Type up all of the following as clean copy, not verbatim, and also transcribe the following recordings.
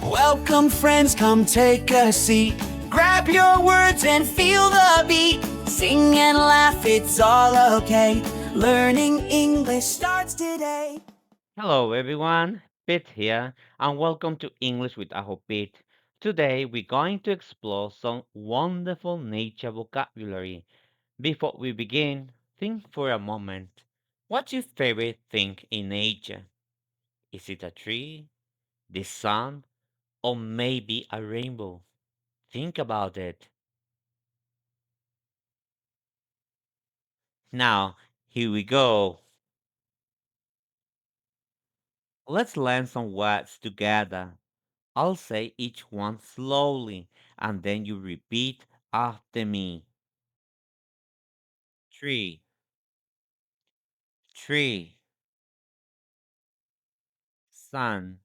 Welcome, friends, come take a seat. Grab your words and feel the beat. Sing and laugh, it's all okay. Learning English starts today. Hello everyone, Pete here, and welcome to English with Ajo Pete. Today we're going to explore some wonderful nature vocabulary. Before we begin, think for a moment. What's your favorite thing in nature? Is it a tree, the sun, or maybe a rainbow? Think about it. Now, here we go. Let's learn some words together. I'll say each one slowly, and then you repeat after me. Tree, tree, sun,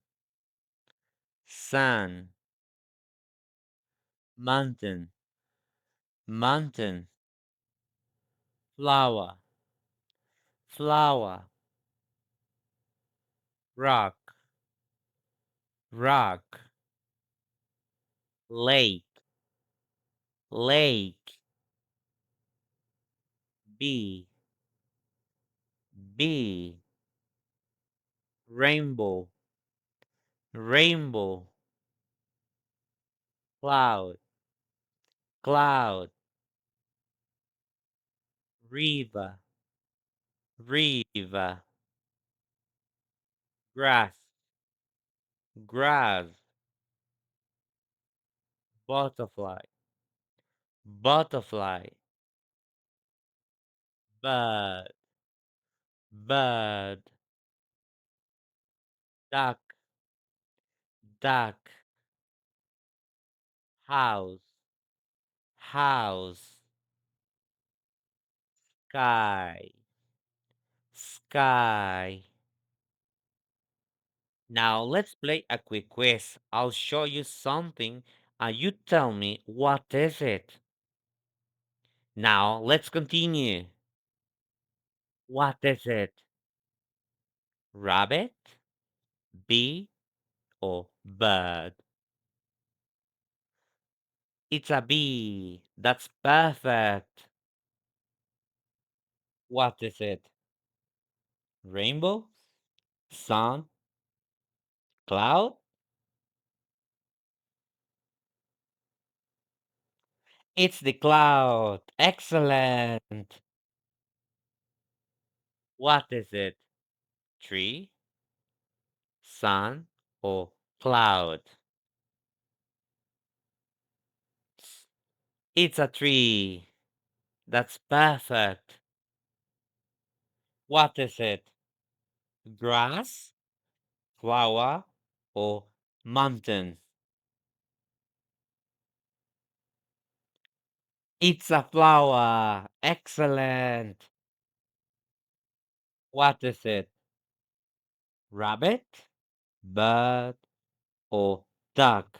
sun, mountain, mountain, flower, flower, rock, rock, lake, lake, bee, bee, rainbow, rainbow, cloud, cloud, river, river, grass, grass, butterfly, butterfly, bird, bird, duck, duck, house, house, sky, sky. Now let's play a quick quiz. I'll show you something and you tell me what is it. Now let's continue. What is it? Rabbit, bee, or bird? It's a bee. That's perfect. What is it? Rainbow? Sun? Cloud? It's the cloud. Excellent. What is it? Tree, sun, or cloud? It's a tree. That's perfect. What is it? Grass, flower, or mountain? It's a flower. Excellent. What is it? Rabbit, bird, or duck?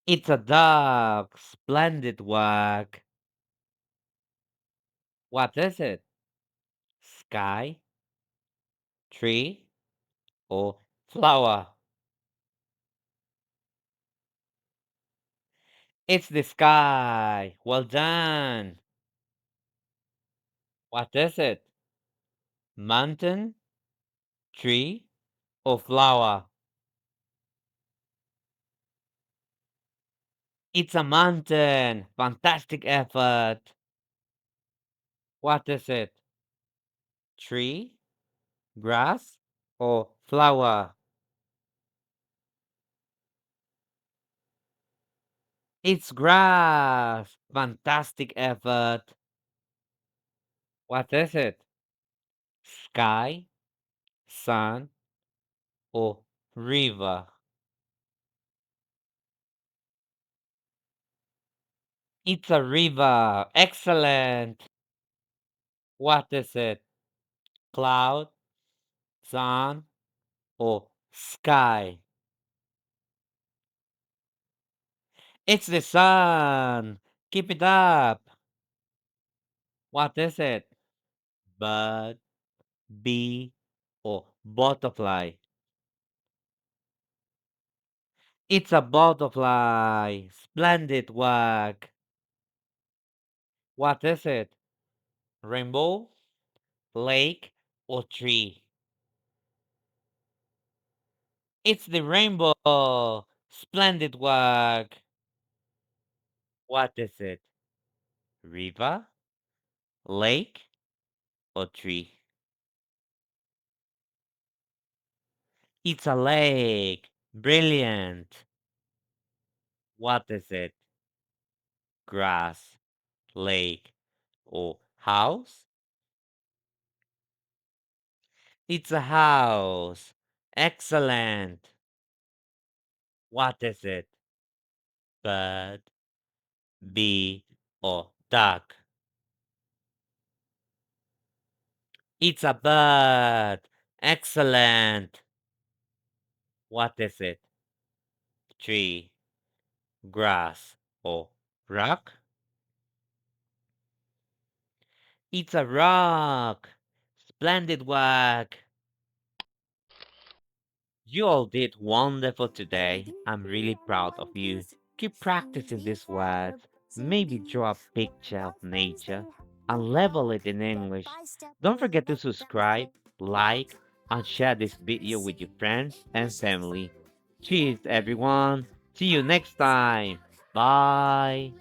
It's a duck. Splendid work. What is it? Sky, tree, or flower? It's the sky. Well done. What is it? Mountain, tree, or flower? It's a mountain. Fantastic effort. What is it? Tree, grass, or flower? It's grass. Fantastic effort. What is it? Sky, sun, or river? It's a river. Excellent. What is it? Cloud, sun, or sky? It's the sun. Keep it up. What is it? But, bee, or butterfly? It's a butterfly. Splendid work. What is it? Rainbow, lake, or tree? It's the rainbow. Splendid work. What is it? River, lake, or tree? It's a lake. Brilliant. What is it? Grass, lake, or house? It's a house. Excellent. What is it? Bird, bee, or duck? It's a bird. Excellent. What is it? Tree, grass, or rock? It's a rock. Splendid work. You all did wonderful today. I'm really proud of you. Keep practicing these words. Maybe draw a picture of nature and level it in English. Don't forget to subscribe, like, and share this video with your friends and family. Cheers, everyone. See you next time. Bye.